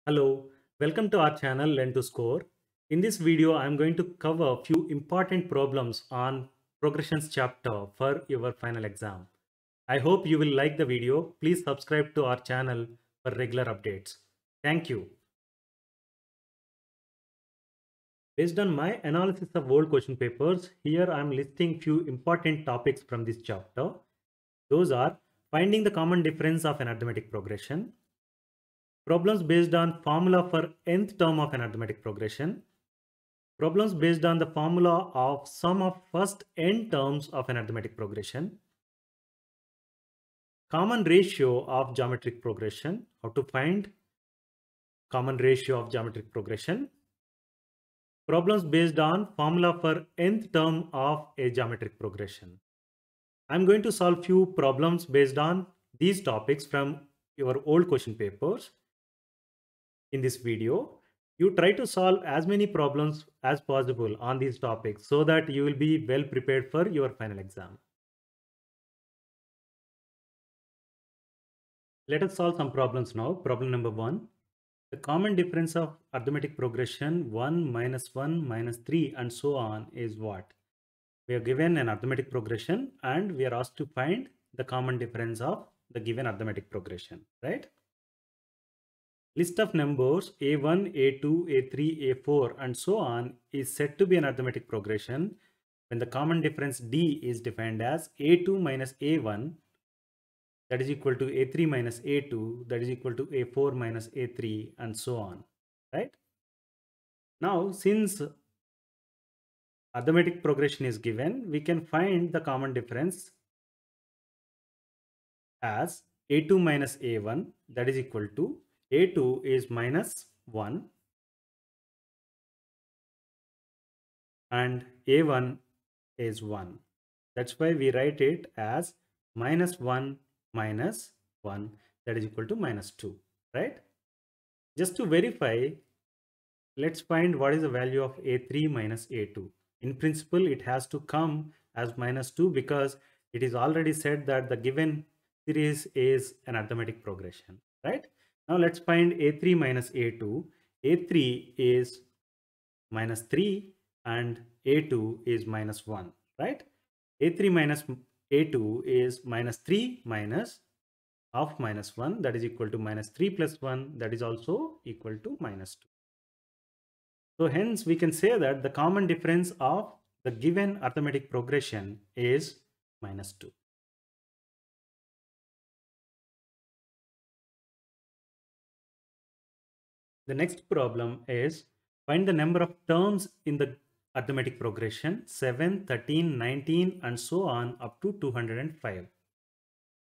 Hello, welcome to our channel Learn to Score. In this video, I am going to cover a few important problems on progressions chapter for your final exam. I hope you will like the video. Please subscribe to our channel for regular updates. Thank you. Based on my analysis of old question papers, here I am listing few important topics from this chapter. Those are finding the common difference of an arithmetic progression, problems based on formula for nth term of an arithmetic progression, problems based on the formula of sum of first n terms of an arithmetic progression, common ratio of geometric progression, how to find common ratio of geometric progression, problems based on formula for nth term of a geometric progression. I'm going to solve few problems based on these topics from your old question papers. In this video, you try to solve as many problems as possible on these topics so that you will be well prepared for your final exam. Let us solve some problems now. Problem number 1. The common difference of arithmetic progression 1 minus 1 minus 3 and so on is what? We are given an arithmetic progression and we are asked to find the common difference of the given arithmetic progression, right? List of numbers a1, a2, a3, a4 and so on is said to be an arithmetic progression when the common difference d is defined as a2 minus a1, that is equal to a3 minus a2, that is equal to a4 minus a3 and so on, right? Now, since arithmetic progression is given, we can find the common difference as a2 minus a1, that is equal to a2 is minus 1 and a1 is 1. That's why we write it as minus 1 minus 1, that is equal to minus 2, right? Just to verify, let's find what is the value of a3 minus a2. In principle, it has to come as minus 2 because it is already said that the given series is an arithmetic progression, right? Now let's find a3 minus a2. a3 is minus 3 and a2 is minus 1, right? a3 minus a2 is minus 3 minus of minus 1, that is equal to minus 3 plus 1, that is also equal to minus 2. So hence we can say that the common difference of the given arithmetic progression is minus 2. The next problem is find the number of terms in the arithmetic progression 7, 13, 19 and so on up to 205.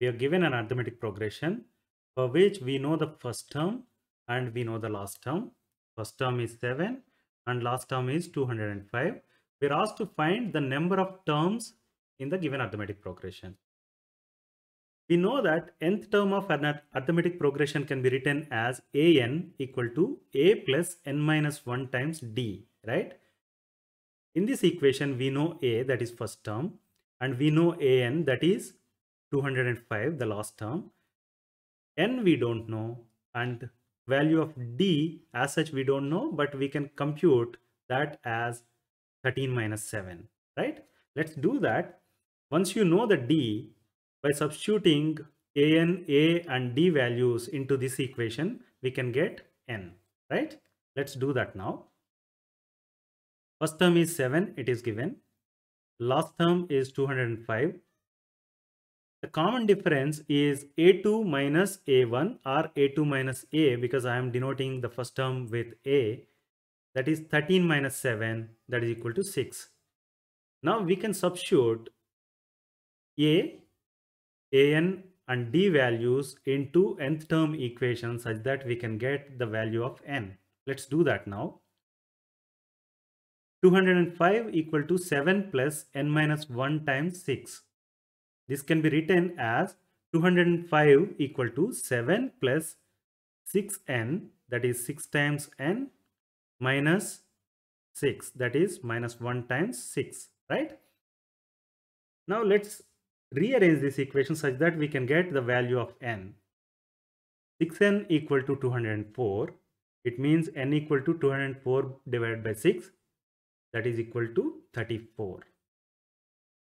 We are given an arithmetic progression for which we know the first term and we know the last term. First term is 7 and last term is 205. We are asked to find the number of terms in the given arithmetic progression. We know that nth term of an arithmetic progression can be written as an equal to a plus n minus 1 times d, right? In this equation, we know a, that is first term, and we know an, that is 205, the last term. N we don't know, and value of d as such we don't know, but we can compute that as 13 minus 7, right? Let's do that. Once you know the d, by substituting an, a and d values into this equation, we can get n, right? Let's do that now. First term is 7, it is given. Last term is 205. The common difference is a2 minus a1 or a2 minus a, because I am denoting the first term with a, that is 13 minus 7, that is equal to 6. Now we can substitute a, an and d values into nth term equation such that we can get the value of n. Let's do that now. 205 equal to 7 plus n minus 1 times 6. This can be written as 205 equal to 7 plus 6n, that is 6 times n, minus 6, that is minus 1 times 6, right? Now let's rearrange this equation such that we can get the value of n. 6n equal to 204. It means n equal to 204 divided by 6, that is equal to 34.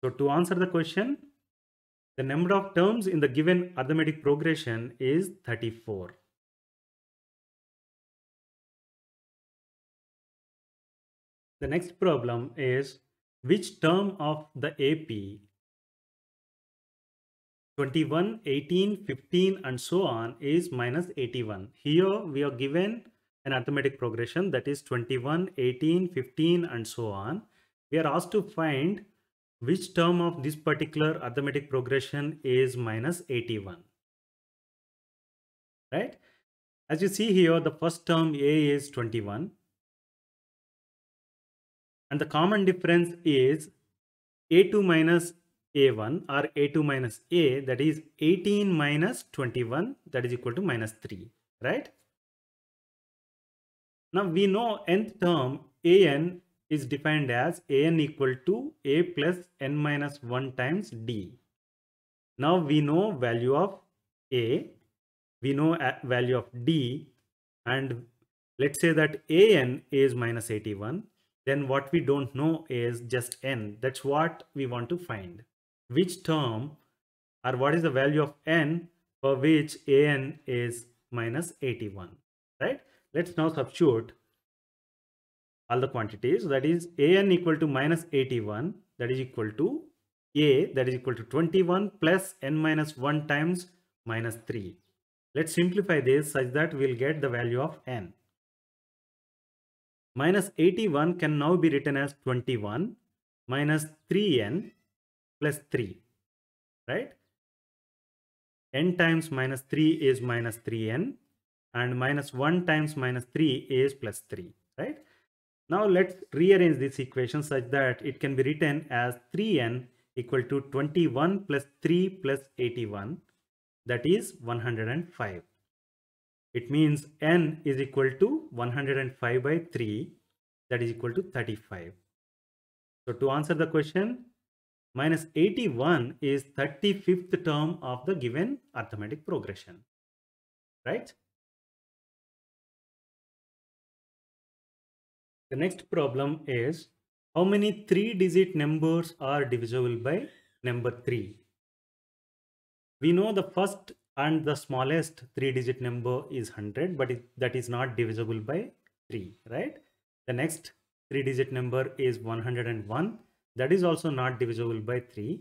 So to answer the question, the number of terms in the given arithmetic progression is 34. The next problem is, which term of the AP 21, 18, 15 and so on is minus 81? Here we are given an arithmetic progression, that is 21, 18, 15 and so on. We are asked to find which term of this particular arithmetic progression is minus 81, right? As you see here, the first term A is 21 and the common difference is A2 minus A1 or A2 minus A, that is 18 minus 21, that is equal to minus 3, right? Now we know nth term an is defined as an equal to a plus n minus 1 times d. Now we know value of a, we know value of d, and let's say that an is minus 81. Then what we don't know is just n. That's what we want to find. Which term or what is the value of n for which an is minus 81, right? Let's now substitute all the quantities. That is an equal to minus 81, that is equal to a, that is equal to 21 plus n minus 1 times minus 3. Let's simplify this such that we'll get the value of n. Minus 81 can now be written as 21 minus 3n plus 3, right? n times minus 3 is minus 3n and minus 1 times minus 3 is plus 3, right? Now let's rearrange this equation such that it can be written as 3n equal to 21 plus 3 plus 81, that is 105. It means n is equal to 105 by 3, that is equal to 35. So to answer the question, minus 81 is 35th term of the given arithmetic progression, right? The next problem is, how many 3-digit numbers are divisible by number 3? We know the first and the smallest 3-digit number is 100, but that is not divisible by 3, right? The next 3-digit number is 101. That is also not divisible by 3.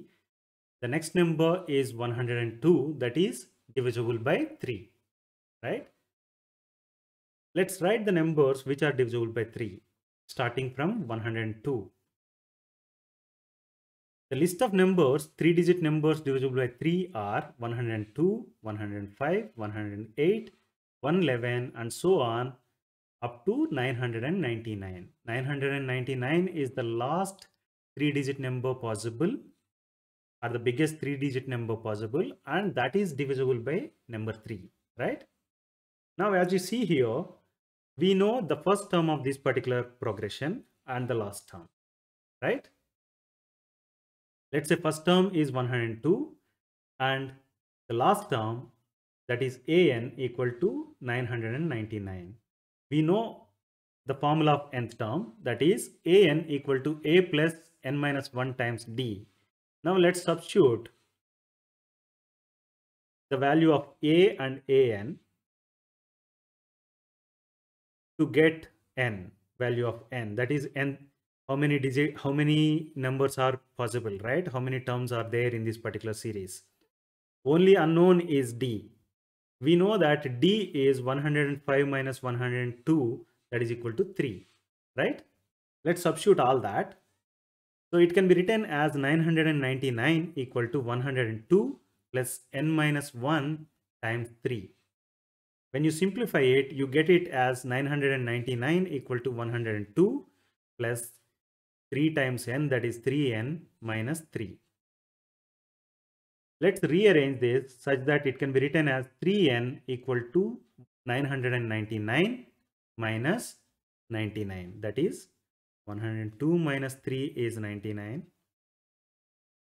The next number is 102. That is divisible by 3, right? Let's write the numbers which are divisible by 3, starting from 102. The list of numbers, 3-digit numbers divisible by 3 are 102, 105, 108, 111 and so on up to 999. 999 is the last 3-digit number possible, or the biggest 3-digit number possible, and that is divisible by number 3, right? Now as you see here, we know the first term of this particular progression and the last term, right? Let's say first term is 102 and the last term, that is an, equal to 999. We know the formula of nth term, that is an equal to a plus n minus 1 times d. Now let's substitute the value of a and an to get n, value of n, that is n. How many numbers are possible, right? How many terms are there in this particular series? Only unknown is d. We know that d is 105 minus 102, that is equal to 3, right? Let's substitute all that. So it can be written as 999 equal to 102 plus n minus 1 times 3. When you simplify it, you get it as 999 equal to 102 plus 3 times n, that is 3n minus 3. Let's rearrange this such that it can be written as 3n equal to 999 minus 99. That is 102 minus 3 is 99.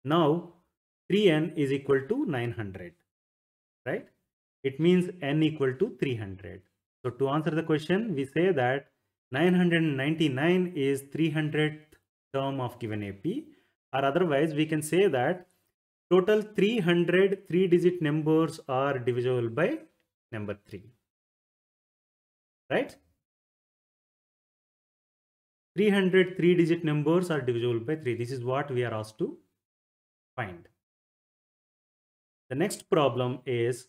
Now 3n is equal to 900, right? It means n equal to 300. So to answer the question, we say that 999 is 300th term of given AP, or otherwise we can say that total 300 three-digit numbers are divisible by number 3, right? 300 three-digit numbers are divisible by 3. This is what we are asked to find. The next problem is,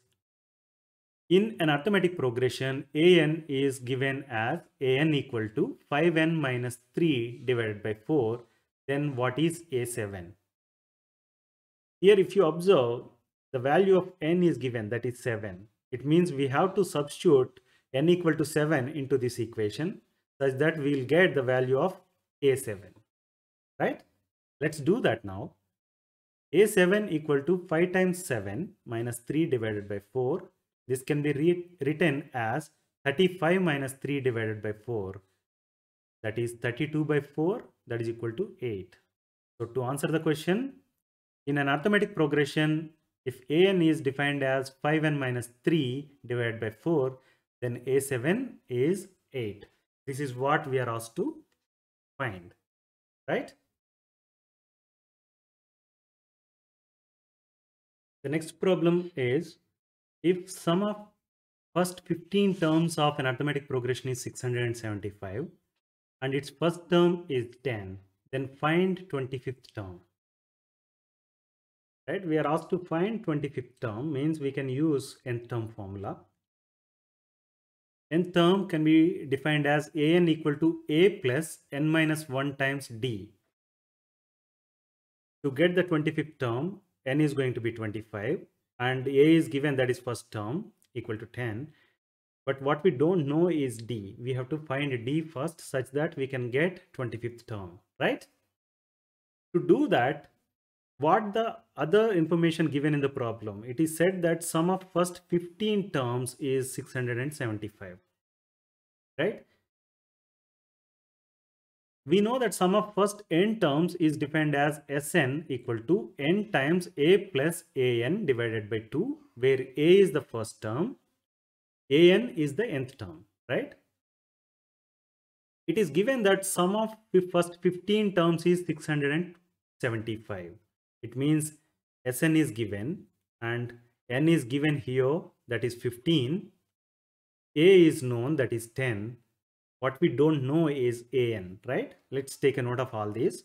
in an arithmetic progression, an is given as an equal to 5n minus 3 divided by 4. Then what is a7? Here if you observe, the value of n is given, that is 7. It means we have to substitute n equal to 7 into this equation such that we will get the value of a7, right? Let's do that now. a7 equal to 5 times 7 minus 3 divided by 4. This can be written as 35 minus 3 divided by 4. That is 32 by 4, that is equal to 8. So to answer the question, in an arithmetic progression, if an is defined as 5n minus 3 divided by 4, then a7 is 8. This is what we are asked to find, right? The next problem is, if sum of first 15 terms of an arithmetic progression is 675 and its first term is 10, then find 25th term. Right? We are asked to find 25th term, means we can use nth term formula. Nth term can be defined as an equal to a plus n minus 1 times d. To get the 25th term, n is going to be 25 and a is given, that is first term, equal to 10. But what we don't know is d. We have to find d first such that we can get 25th term, right? To do that, what the other information given in the problem? It is said that sum of first 15 terms is 675, right? We know that sum of first n terms is defined as Sn equal to n times a plus an divided by 2, where a is the first term, an is the nth term, right? It is given that sum of the first 15 terms is 675. It means Sn is given and n is given here, that is 15. A is known, that is 10. What we don't know is an, right? Let's take a note of all these.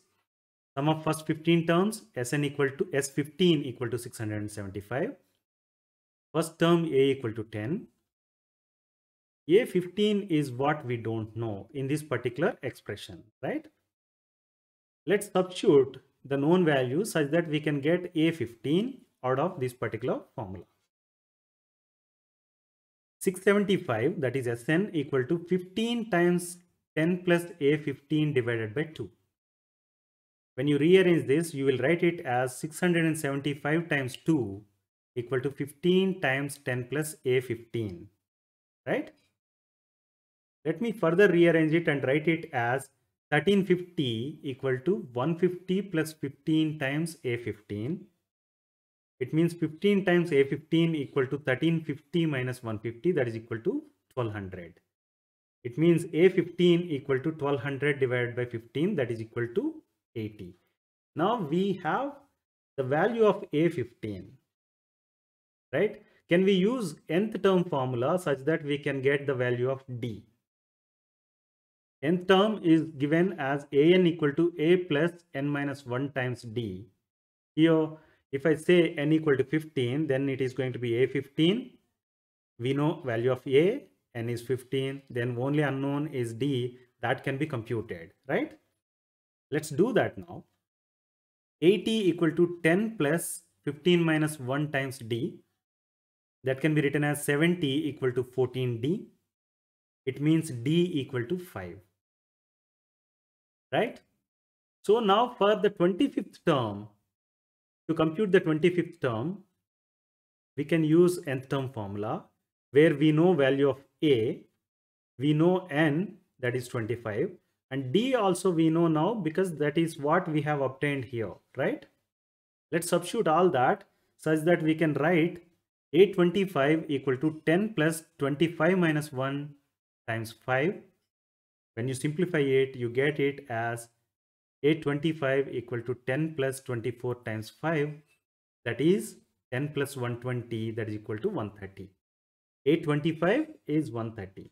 Sum of first 15 terms, Sn equal to S15 equal to 675. First term a equal to 10. A15 is what we don't know in this particular expression, right? Let's substitute the known values such that we can get A15 out of this particular formula. 675, that is Sn equal to 15 times 10 plus A15 divided by 2. When you rearrange this, you will write it as 675 times 2 equal to 15 times 10 plus A15, right? Let me further rearrange it and write it as 1350 equal to 150 plus 15 times A15. It means 15 times A15 equal to 1350 minus 150, that is equal to 1200. It means A15 equal to 1200 divided by 15, that is equal to 80. Now we have the value of A15, right? Can we use nth term formula such that we can get the value of D? Nth term is given as an equal to a plus n minus 1 times d. Here, if I say n equal to 15, then it is going to be a15. We know value of a, n is 15, then only unknown is d. That can be computed, right? Let's do that now. 80 equal to 10 plus 15 minus 1 times d. That can be written as 70 equal to 14d. It means d equal to 5. Right? So now for the 25th term, to compute the 25th term, we can use nth term formula where we know value of a, we know n, that is 25, and d also we know now because that is what we have obtained here, right? Let's substitute all that such that we can write 825 equal to 10 plus 25 minus 1 times 5. When you simplify it, you get it as 825 equal to 10 plus 24 times 5. That is 10 plus 120, that is equal to 130. 825 is 130.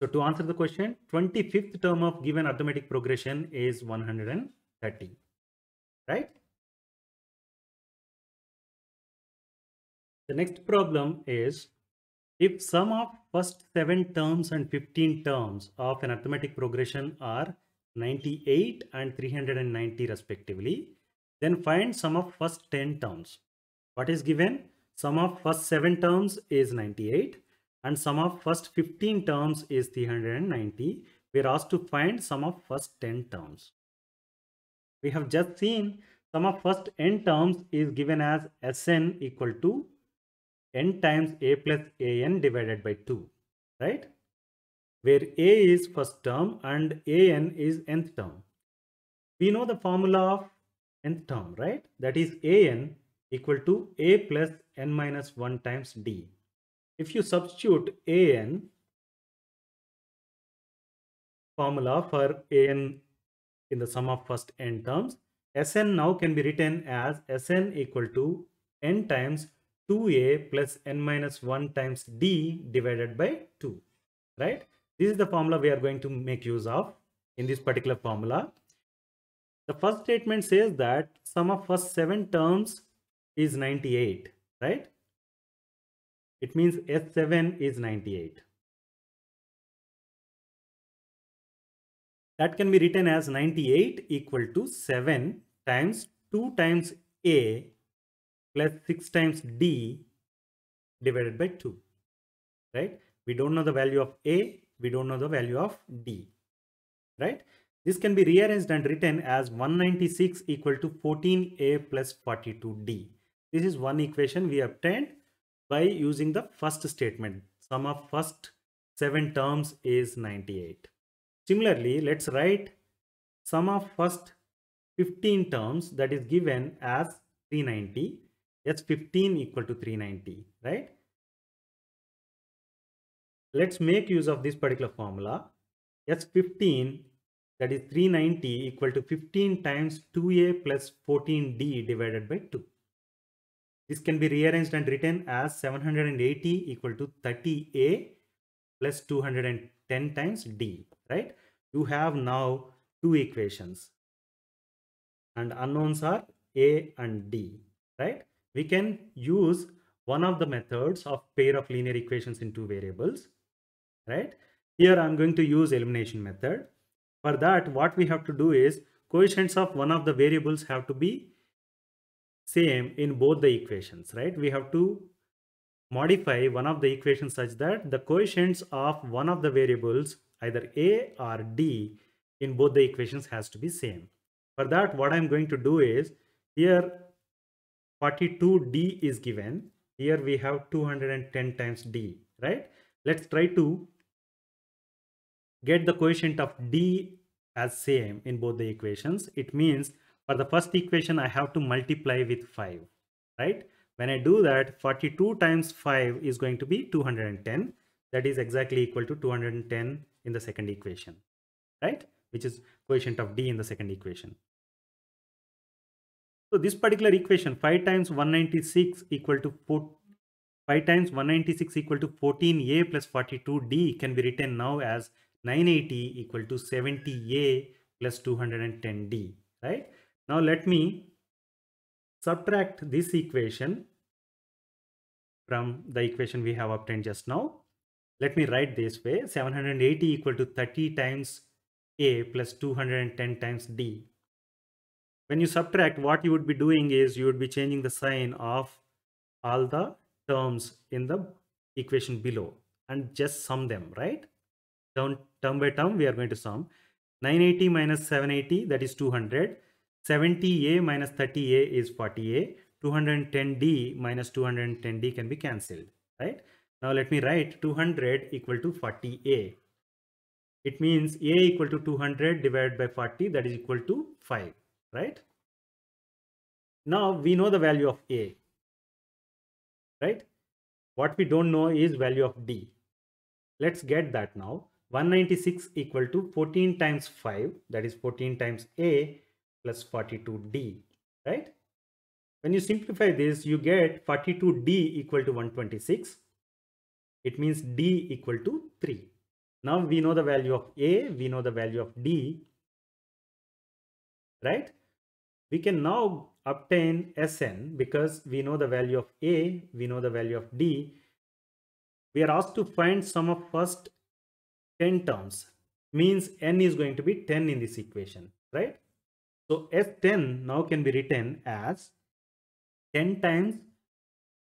So to answer the question, 25th term of given arithmetic progression is 130, right? The next problem is, if sum of first 7 terms and 15 terms of an arithmetic progression are 98 and 390 respectively, then find sum of first 10 terms. What is given? Sum of first 7 terms is 98 and sum of first 15 terms is 390. We are asked to find sum of first 10 terms. We have just seen sum of first n terms is given as Sn equal to n times a plus an divided by 2, right? Where a is first term and an is nth term. We know the formula of nth term, right? That is an equal to a plus n minus 1 times d. If you substitute an formula for an in the sum of first n terms, Sn now can be written as Sn equal to n times 2a plus n minus 1 times d divided by 2, right? This is the formula we are going to make use of in this particular formula. The first statement says that sum of first 7 terms is 98, right? It means S7 is 98. That can be written as 98 equal to 7 times 2 times a plus 6 times d divided by 2, right? We don't know the value of a, we don't know the value of d, right? This can be rearranged and written as 196 equal to 14a plus 42d. This is one equation we obtained by using the first statement. Sum of first 7 terms is 98. Similarly, let's write sum of first 15 terms, that is given as 390. S15 equal to 390, right? Let's make use of this particular formula. S15, that is 390 equal to 15 times 2a plus 14d divided by 2. This can be rearranged and written as 780 equal to 30a plus 210 times d, right? You have now two equations and unknowns are a and d, right? We can use one of the methods of pair of linear equations in two variables, right? Here I'm going to use elimination method. For that, what we have to do is coefficients of one of the variables have to be same in both the equations, right? We have to modify one of the equations such that the coefficients of one of the variables, either a or d, in both the equations has to be same. For that, what I'm going to do is, here 42d is given, here we have 210 times d, right? Let's try to get the coefficient of d as same in both the equations. It means for the first equation I have to multiply with 5, right? When I do that, 42 times 5 is going to be 210. That is exactly equal to 210 in the second equation, right? Which is coefficient of d in the second equation. So this particular equation, 5 times 196 equal to 4, 5 times 196 equal to 14a plus 42d can be written now as 980 equal to 70a plus 210d, right? Now let me subtract this equation from the equation we have obtained just now. Let me write this way: 780 equal to 30 times a plus 210 times d. When you subtract, what you would be doing is you would be changing the sign of all the terms in the equation below and just sum them, right? Term by term we are going to sum. 980 minus 780, that is 200. 70a minus 30a is 40a. 210d minus 210d can be cancelled, right? Now let me write 200 equal to 40a. It means a equal to 200 divided by 40, that is equal to 5, right? Now we know the value of a. right? What we don't know is value of D. Let's get that now. 196 equal to 14 times 5, that is 14 times A plus 42D, right? When you simplify this, you get 42D equal to 126. It means D equal to 3. Now we know the value of A, we know the value of D, right? We can now obtain Sn because we know the value of A, we know the value of D. We are asked to find sum of first 10 terms, means n is going to be 10 in this equation, right? So S10 now can be written as 10 times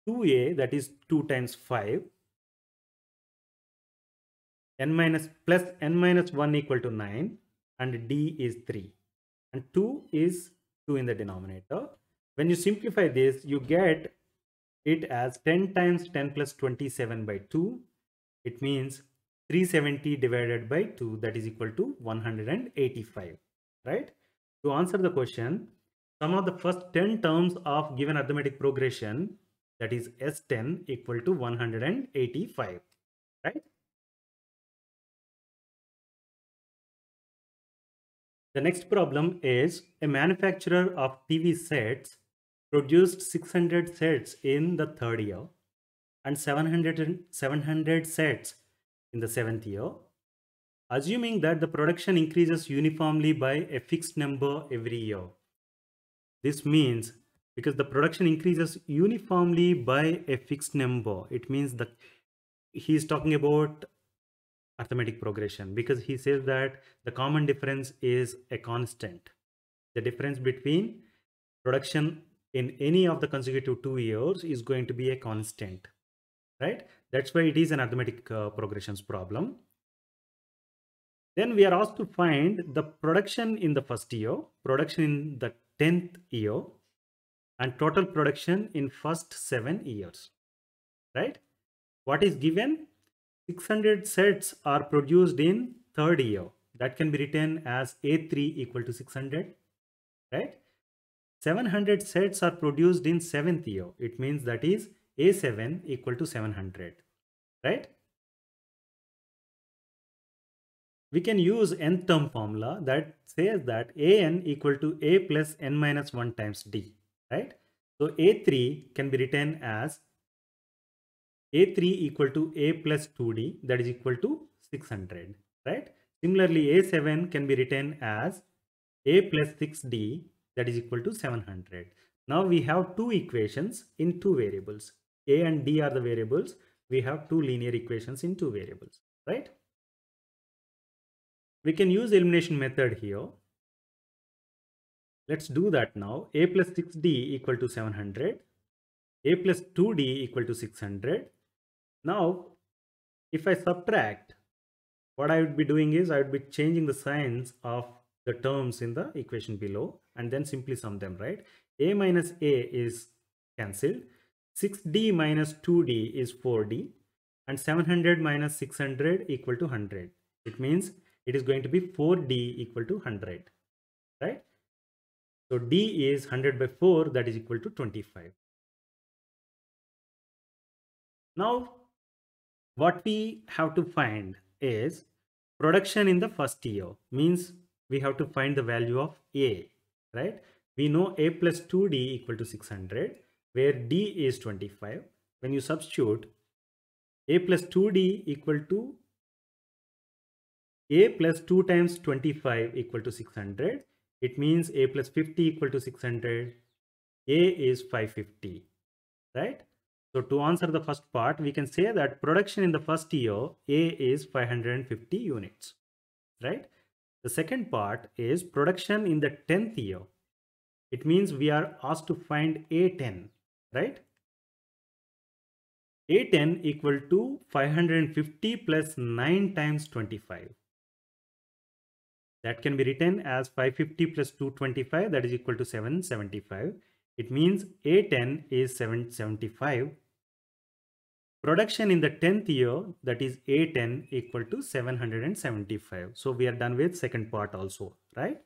2a, that is 2 times 5, n minus plus n minus 1 equal to 9, and d is 3, and 2 is 2 in the denominator. When you simplify this, you get it as 10 times 10 plus 27 by 2. It means 370 divided by 2, that is equal to 185, right? To answer the question, sum of the first 10 terms of given arithmetic progression, that is S10 equal to 185, right? The next problem is a manufacturer of TV sets produced 600 sets in the third year and 700 sets in the seventh year, assuming that the production increases uniformly by a fixed number every year. This means because the production increases uniformly by a fixed number, it means that he is talking about arithmetic progression, because he says that the common difference is a constant. The difference between production in any of the consecutive 2 years is going to be a constant, right? That's why it is an arithmetic progressions problem. Then we are asked to find the production in the first year, production in the 10th year, and total production in first 7 years, right? What is given? 600 sets are produced in third year. That can be written as A3 equal to 600, right? 700 sets are produced in 7th year. It means that is A7 equal to 700, right? We can use nth term formula that says that an equal to a plus n minus 1 times d, right? So a3 can be written as a3 equal to a plus 2d, that is equal to 600, right? Similarly, a7 can be written as a plus 6d, that is equal to 700. Now we have two equations in two variables. A and d are the variables. We have two linear equations in two variables, right? We can use elimination method here. Let's do that now. A plus 6d equal to 700. A plus 2d equal to 600. Now, if I subtract, what I would be doing is I would be changing the signs of the terms in the equation below and then simply sum them, right? A minus A is cancelled. 6d minus 2d is 4d. And 700 minus 600 equal to 100. It means it is going to be 4d equal to 100, right? So d is 100 by 4, that is equal to 25. Now, what we have to find is production in the first year, means we have to find the value of A, right? We know A plus 2D equal to 600, where D is 25. When you substitute A plus 2D equal to A plus 2 times 25 equal to 600, it means A plus 50 equal to 600. A is 550, right? So to answer the first part, we can say that production in the first year, A is 550 units, right? The second part is production in the 10th year. It means we are asked to find A10, right? A10 equal to 550 plus 9 times 25. That can be written as 550 plus 225, that is equal to 775. It means A10 is 775. Production in the 10th year, that is A10 equal to 775. So we are done with second part also, right?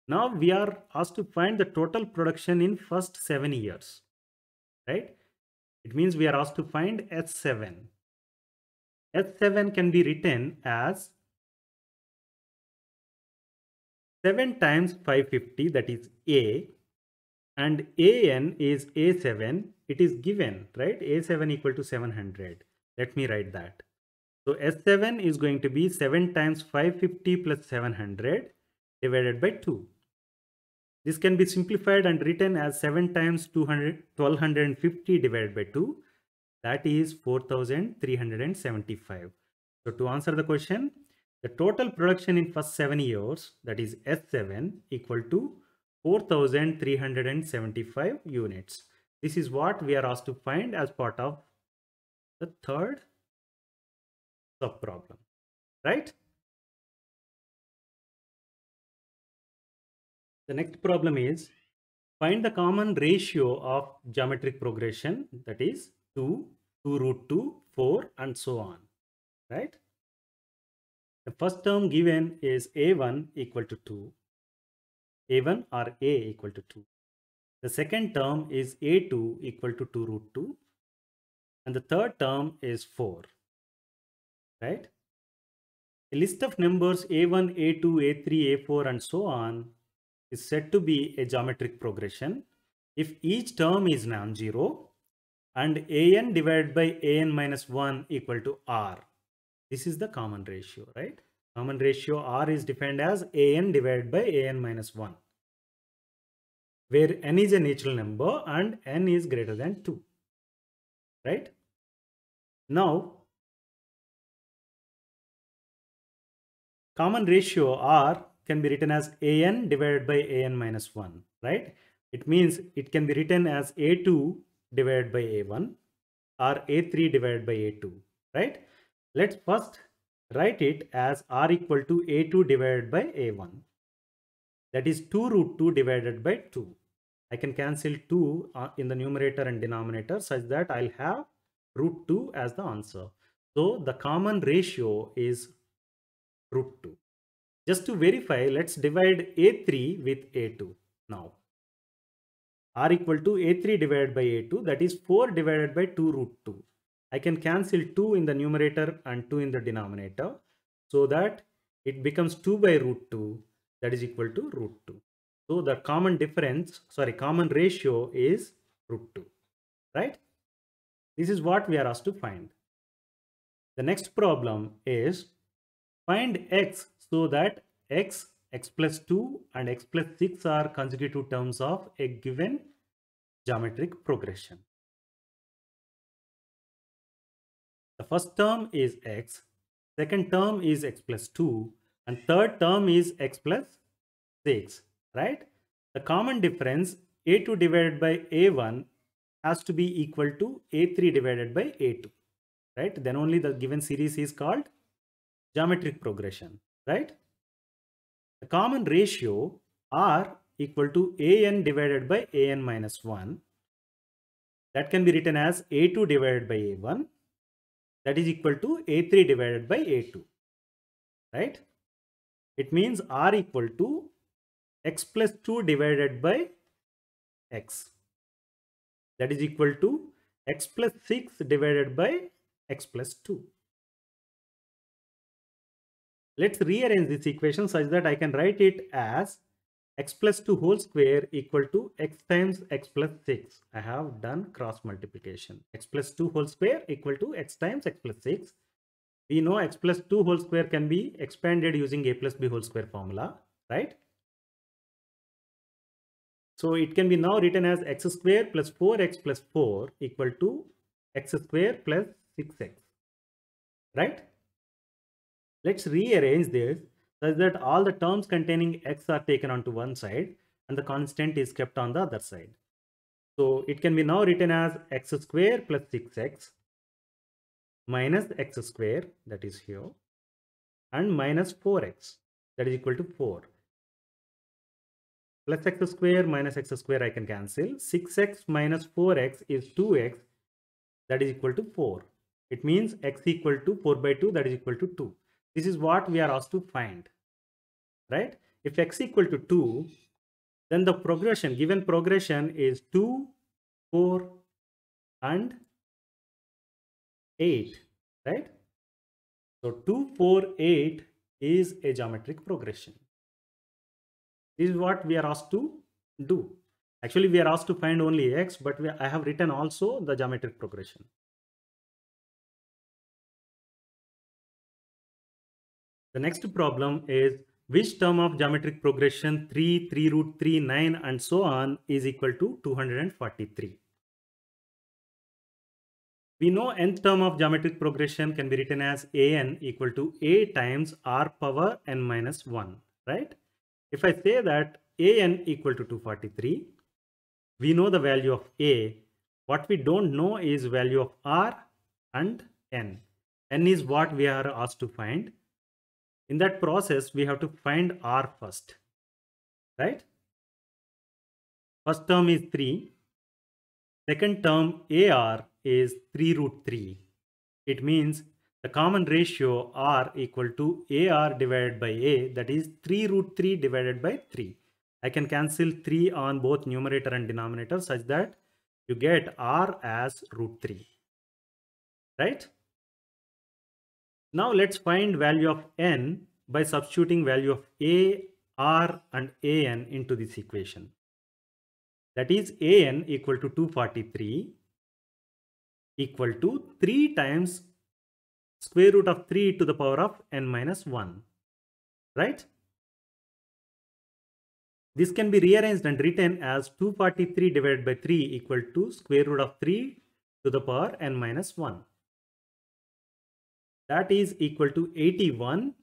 Now we are asked to find the total production in first 7 years, right? It means we are asked to find S7. S7 can be written as 7 times 550, that is A, and AN is A7. It is given, right? A7 equal to 700. Let me write that. So S7 is going to be 7 times 550 plus 700 divided by 2. This can be simplified and written as 7 times 1250 divided by 2. That is 4375. So to answer the question, the total production in first 7 years, that is S7, equal to 4375 units. This is what we are asked to find as part of the third sub problem, right? The next problem is find the common ratio of geometric progression, that is 2, 2 root 2, 4 and so on, right? The first term given is A1 equal to 2, A1 or A equal to 2. The second term is A2 equal to 2 root 2 and the third term is 4, right? A list of numbers A1, A2, A3, A4 and so on is said to be a geometric progression if each term is non-zero and an divided by an minus 1 equal to r. This is the common ratio, right? Common ratio r is defined as an divided by an minus 1, where n is a natural number and n is greater than 2, right? Now, common ratio r can be written as an divided by an minus 1, right? It means it can be written as a2 divided by a1 or a3 divided by a2, right? Let's first write it as r equal to a2 divided by a1. That is 2 root 2 divided by 2. I can cancel 2 in the numerator and denominator such that I'll have root 2 as the answer. So the common ratio is root 2. Just to verify, let's divide a3 with a2 now. R equal to a3 divided by a2, that is 4 divided by 2 root 2. I can cancel 2 in the numerator and 2 in the denominator so that it becomes 2 by root 2, that is equal to root 2. So the common ratio is root 2, right? This is what we are asked to find. The next problem is find x so that x plus 2 and x plus 6 are consecutive terms of a given geometric progression. The first term is x, second term is x plus 2 and third term is x plus 6, right? The common difference a2 divided by a1 has to be equal to a3 divided by a2, right? Then only the given series is called geometric progression, right? The common ratio r equal to an divided by an minus 1, that can be written as a2 divided by a1, that is equal to a3 divided by a2, right? It means r equal to x plus 2 divided by x, that is equal to x plus 6 divided by x plus 2. Let's rearrange this equation such that I can write it as x plus 2 whole square equal to x times x plus 6. I have done cross multiplication. X plus 2 whole square equal to x times x plus 6. We know x plus 2 whole square can be expanded using a plus b whole square formula, right? So it can be now written as x square plus 4x plus 4 equal to x square plus 6x, right? Let's rearrange this such that all the terms containing x are taken onto one side and the constant is kept on the other side. So it can be now written as x square plus 6x minus x square, that is here, and minus 4x, that is equal to 4. Plus x square minus x square I can cancel. 6x minus 4x is 2x, that is equal to 4. It means x equal to 4 by 2, that is equal to 2. This is what we are asked to find, right? If x equal to 2, then the given progression is 2, 4 and 8, right? So 2, 4, 8 is a geometric progression. This is what we are asked to do. Actually, we are asked to find only x, but I have written also the geometric progression. The next problem is which term of geometric progression 3, 3 root 3, 9 and so on is equal to 243. We know nth term of geometric progression can be written as an equal to a times r power n minus 1, right? If I say that an equal to 243, we know the value of a. What we don't know is value of r and n. N is what we are asked to find. In that process, we have to find r first, right? First term is 3. Second term ar is 3 root 3. It means the common ratio r equal to ar divided by a, that is 3 root 3 divided by 3. I can cancel 3 on both numerator and denominator such that you get r as root 3, right? Now let's find value of n by substituting value of a, r and an into this equation. That is an equal to 243 equal to 3 times square root of 3 to the power of n minus 1, right? This can be rearranged and written as 243 divided by 3 equal to square root of 3 to the power n minus 1. That is equal to 81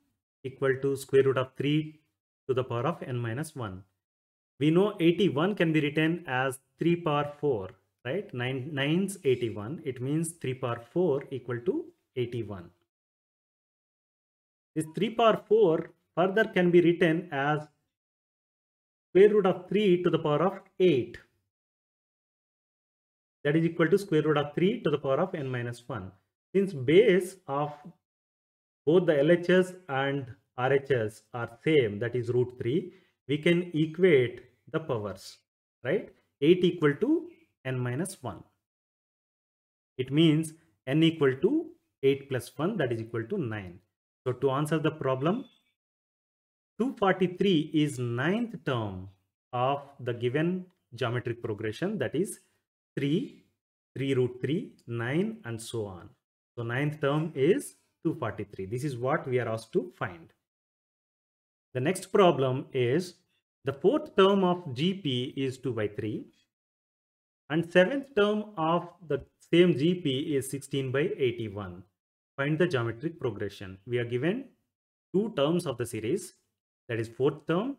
equal to square root of 3 to the power of n minus 1. We know 81 can be written as 3 power 4, right? 9's 81. It means 3 power 4 equal to 81. This 3 power 4 further can be written as square root of 3 to the power of 8. That is equal to square root of 3 to the power of n minus 1. Since base of both the LHS and RHS are same, that is root 3, we can equate the powers, right? 8 equal to n minus 1. It means n equal to 8 plus 1, that is equal to 9. So to answer the problem, 243 is ninth term of the given geometric progression, that is 3, 3 root 3, 9 and so on. So ninth term is 243. This is what we are asked to find. The next problem is the fourth term of GP is 2 by 3 and seventh term of the same GP is 16 by 81. Find the geometric progression. We are given two terms of the series, that is fourth term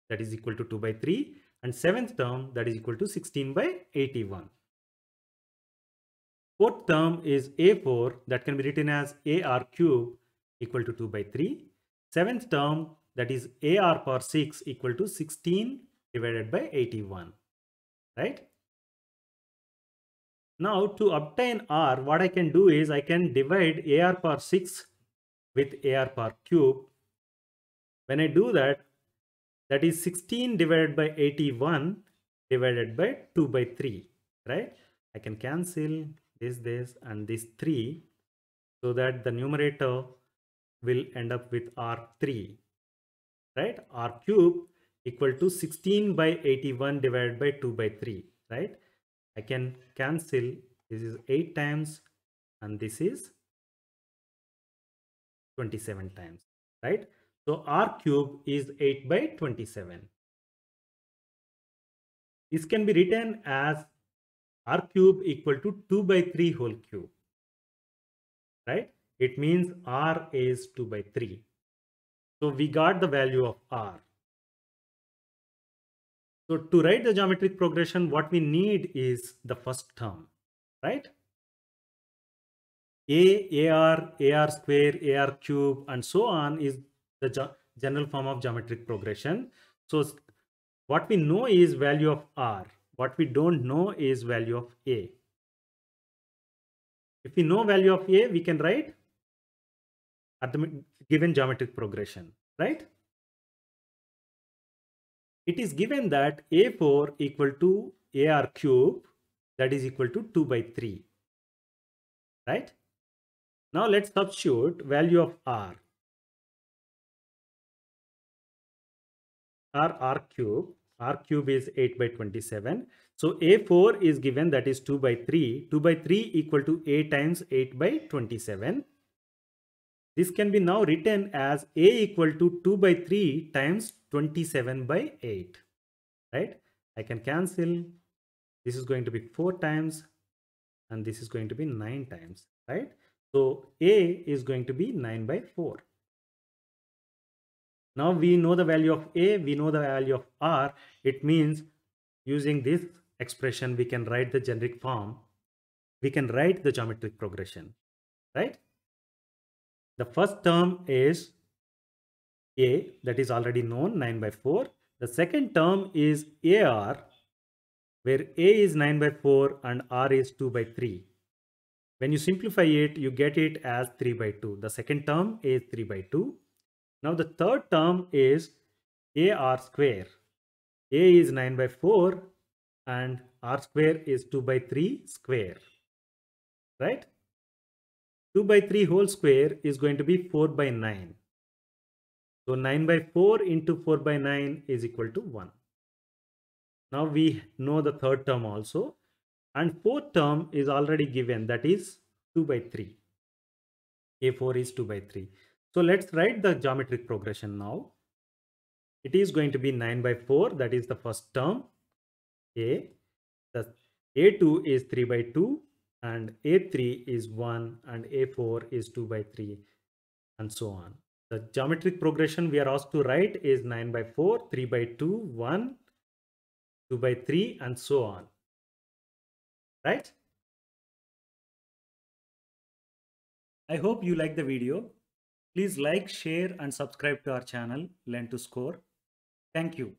that is equal to 2 by 3 and seventh term that is equal to 16 by 81. Fourth term is A4 that can be written as AR cube equal to 2 by 3. Seventh term that is AR power 6 equal to 16 divided by 81, right? Now to obtain R, what I can do is I can divide AR power 6 with AR power cube. When I do that, that is 16 divided by 81 divided by 2 by 3, right? I can cancel this and this 3 so that the numerator will end up with R3, right? R cube equal to 16 by 81 divided by 2 by 3, right? I can cancel, this is 8 times and this is 27 times, right? So R cube is 8 by 27. This can be written as R cube equal to 2 by 3 whole cube, right? It means R is 2 by 3. So we got the value of R. So to write the geometric progression, what we need is the first term, right? AR square, AR cube, and so on is the general form of geometric progression. So what we know is value of R. What we don't know is value of A. If we know value of A, we can write at the given geometric progression, right? It is given that A4 equal to AR cube, that is equal to 2 by 3, right? Now let's substitute value of r. R cube. R cube is 8 by 27. So A4 is given, that is 2 by 3. 2 by 3 equal to A times 8 by 27. This can be now written as A equal to 2 by 3 times 27 by 8. Right? I can cancel. This is going to be 4 times and this is going to be 9 times. Right? So A is going to be 9 by 4. Now we know the value of A, we know the value of R. It means using this expression, we can write the generic form. We can write the geometric progression, right? The first term is A, that is already known, 9 by 4. The second term is AR, where A is 9 by 4 and R is 2 by 3. When you simplify it, you get it as 3 by 2. The second term is 3 by 2. Now the third term is AR square. A is 9 by 4 and R square is 2 by 3 square, right? 2 by 3 whole square is going to be 4 by 9. So 9 by 4 into 4 by 9 is equal to 1. Now we know the third term also, and fourth term is already given, that is 2 by 3. A4 is 2 by 3. So let's write the geometric progression now. It is going to be 9 by 4, that is the first term, A. The A2 is 3 by 2 and A3 is 1 and A4 is 2 by 3 and so on. The geometric progression we are asked to write is 9 by 4, 3 by 2, 1, 2 by 3 and so on. Right? I hope you like the video. Please like, share and subscribe to our channel Learn to Score. Thank you.